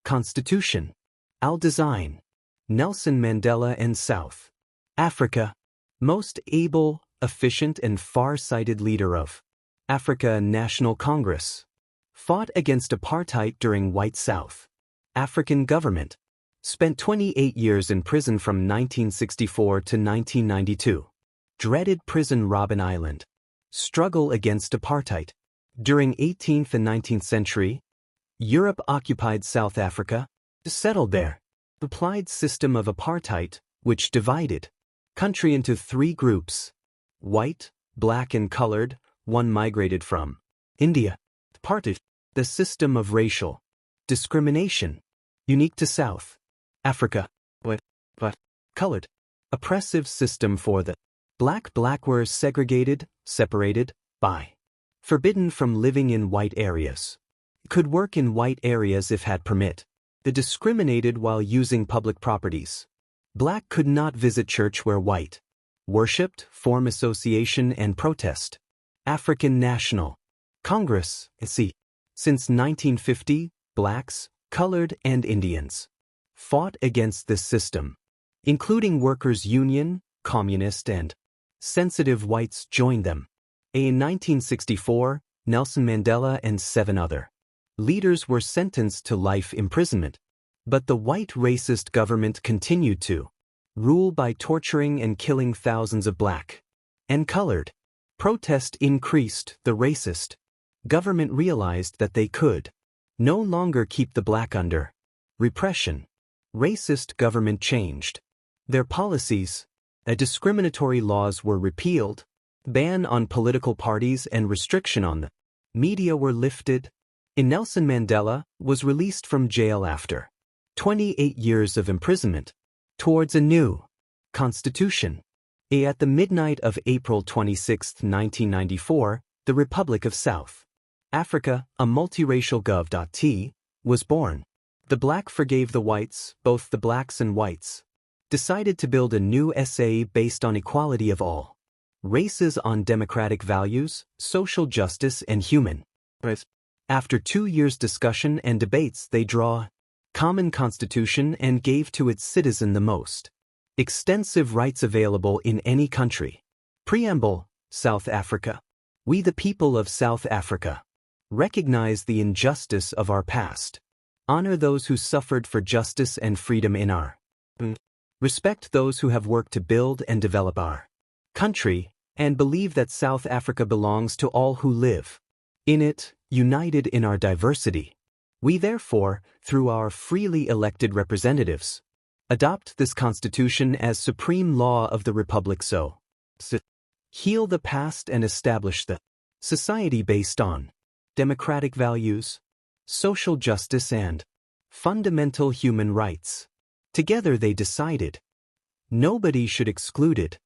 Constitution. Al-Design. Nelson Mandela and South Africa. Most able, efficient and far-sighted leader of Africa National Congress. Fought against apartheid during White South African government. Spent 28 years in prison from 1964 to 1992. Dreaded prison Robben Island. Struggle against apartheid. During 18th and 19th century, Europe occupied South Africa, settled there. Applied system of apartheid, which divided country into three groups: white, black and colored. One migrated from India. Apartheid, the system of racial discrimination, unique to South Africa, but colored, oppressive system for the black were segregated, separated by, forbidden from living in white areas. Could work in white areas if had permit. The discriminated while using public properties. Black could not visit church where white worshipped, form association and protest. African National Congress, see. Since 1950, blacks, colored and Indians fought against this system, including workers' union, communist and sensitive whites joined them. In 1964, Nelson Mandela and 7 other leaders were sentenced to life imprisonment, but the white racist government continued to rule by torturing and killing thousands of black and colored. Protest increased. The racist government realized that they could no longer keep the black under repression. Racist government changed their policies. Discriminatory laws were repealed, ban on political parties and restriction on the media were lifted. Nelson Mandela was released from jail after 28 years of imprisonment towards a new constitution. At the midnight of April 26, 1994, the Republic of South Africa, a multiracial gov.t, was born. The black forgave the whites, both the blacks and whites decided to build a new SA based on equality of all races on democratic values, social justice and human rights. After 2 years' discussion and debates, they draw common constitution and gave to its citizen the most extensive rights available in any country. Preamble. South Africa. We the people of South Africa recognize the injustice of our past, honor those who suffered for justice and freedom in our respect those who have worked to build and develop our country, and believe that South Africa belongs to all who live in it, united in our diversity. We therefore, through our freely elected representatives, adopt this Constitution as supreme law of the Republic so heal the past and establish the society based on democratic values, social justice and fundamental human rights. Together they decided nobody should excluded.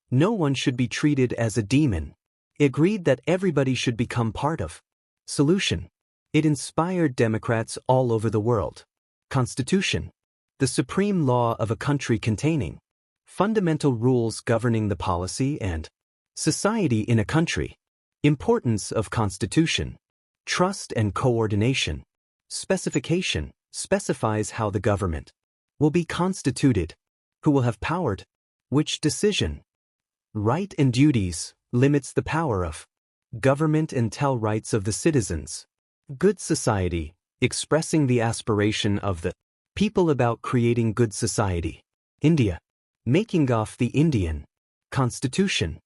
No one should be treated as a demon. Agreed that everybody should become part of solution. It inspired Democrats all over the world. Constitution. The supreme law of a country containing fundamental rules governing the policy and society in a country. Importance of Constitution. Trust and coordination. Specification. Specifies how the government will be constituted, who will have power, which decision. Right and duties. Limits the power of government and tell rights of the citizens. Good society, expressing the aspiration of the people about creating good society. India. Making of the Indian Constitution.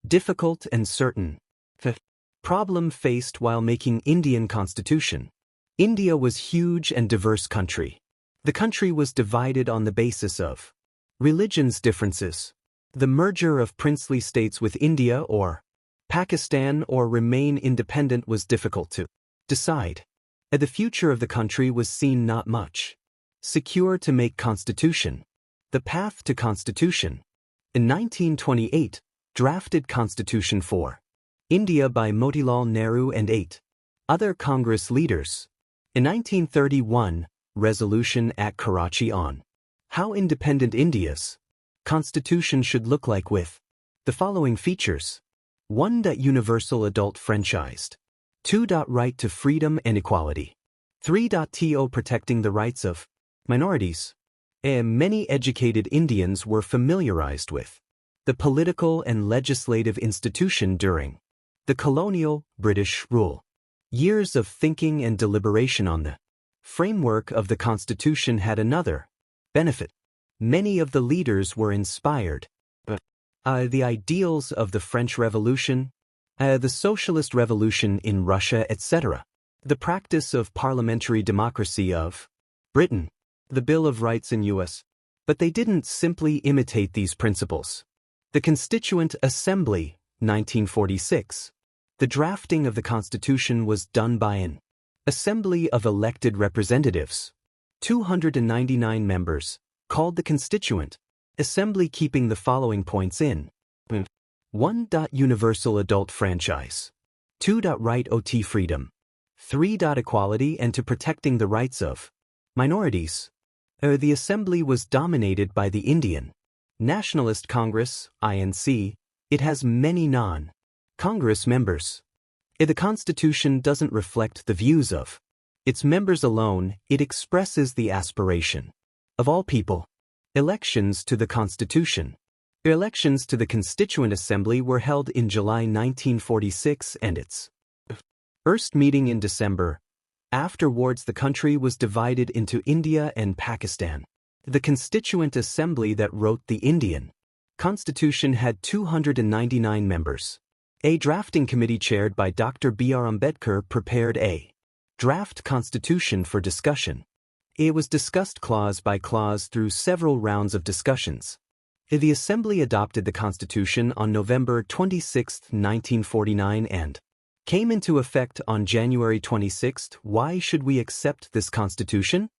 Difficult and certain. Problem faced while making Indian Constitution. India was huge and diverse country. The country was divided on the basis of religions differences. The merger of princely states with India or Pakistan or remain independent was difficult to decide. The future of the country was seen not much secure to make constitution. The path to constitution. In 1928, drafted Constitution for India by Motilal Nehru and 8 other Congress leaders. In 1931, resolution at Karachi on how independent India's Constitution should look like with the following features. 1. Universal adult franchised. 2. Right to freedom and equality. 3.to Protecting the rights of minorities. Many educated Indians were familiarized with the political and legislative institution during the colonial British rule. Years of thinking and deliberation on the framework of the Constitution had another benefit. Many of the leaders were inspired by the ideals of the French Revolution, the Socialist Revolution in Russia, etc. The practice of parliamentary democracy of Britain, the Bill of Rights in U.S. But they didn't simply imitate these principles. The Constituent Assembly, 1946. The drafting of the Constitution was done by an assembly of elected representatives, 299 members, called the Constituent Assembly, keeping the following points in 1. Universal adult franchise. 2. Right ot freedom. 3. Equality and to protecting the rights of minorities. The assembly was dominated by the Indian Nationalist Congress, INC. It has many non-Congress members. The Constitution doesn't reflect the views of its members alone, it expresses the aspiration of all people. Elections to the Constitution. Elections to the Constituent Assembly were held in July 1946 and its first meeting in December. Afterwards, the country was divided into India and Pakistan. The Constituent Assembly that wrote the Indian Constitution had 299 members. A drafting committee chaired by Dr. B.R. Ambedkar prepared a draft constitution for discussion. It was discussed clause by clause through several rounds of discussions. The Assembly adopted the Constitution on November 26, 1949 and came into effect on January 26. Why should we accept this Constitution?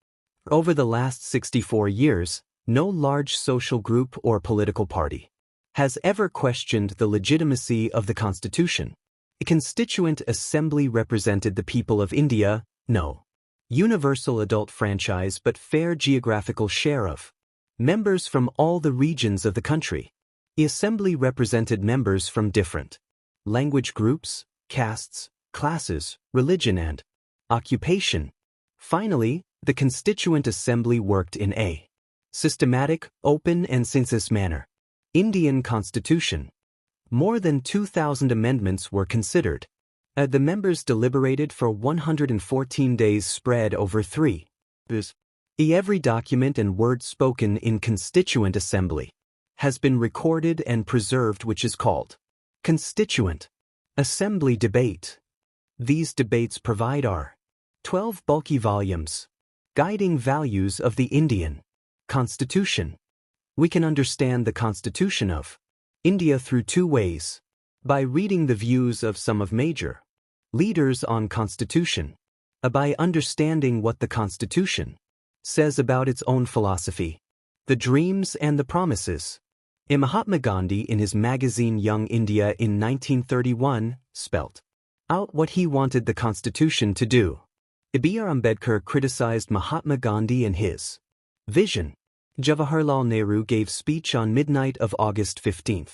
Over the last 64 years, no large social group or political party has ever questioned the legitimacy of the Constitution. A Constituent Assembly represented the people of India, no universal adult franchise but fair geographical share of members from all the regions of the country. The Assembly represented members from different language groups, castes, classes, religion and occupation. Finally, the Constituent Assembly worked in a systematic, open and census manner. Indian Constitution. More than 2,000 amendments were considered. The members deliberated for 114 days spread over 3 years. Every document and word spoken in Constituent Assembly has been recorded and preserved, which is called Constituent Assembly Debate. These debates provide our 12 bulky volumes, guiding values of the Indian Constitution. We can understand the Constitution of India through 2 ways: by reading the views of some of major leaders on Constitution, by understanding what the Constitution says about its own philosophy, the dreams and the promises. Mahatma Gandhi, in his magazine Young India in 1931, spelt out what he wanted the Constitution to do. B.R. Ambedkar criticized Mahatma Gandhi and his vision. Jawaharlal Nehru gave speech on midnight of August 15,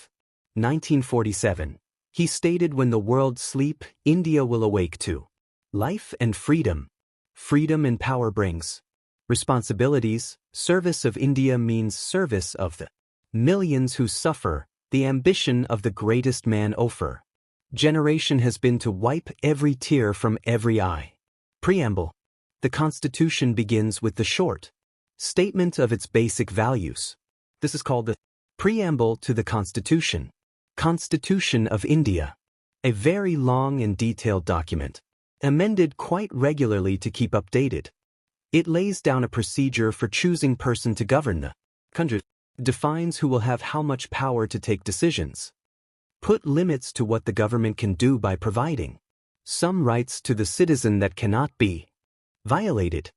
1947. He stated, "When the world sleep, India will awake to life and freedom. Freedom and power brings responsibilities. Service of India means service of the millions who suffer. The ambition of the greatest man over generation has been to wipe every tear from every eye." Preamble. The Constitution begins with the short statement of its basic values. This is called the Preamble to the Constitution. Constitution of India. A very long and detailed document, amended quite regularly to keep updated. It lays down a procedure for choosing person to govern the country, defines who will have how much power to take decisions, put limits to what the government can do by providing some rights to the citizen that cannot be violated.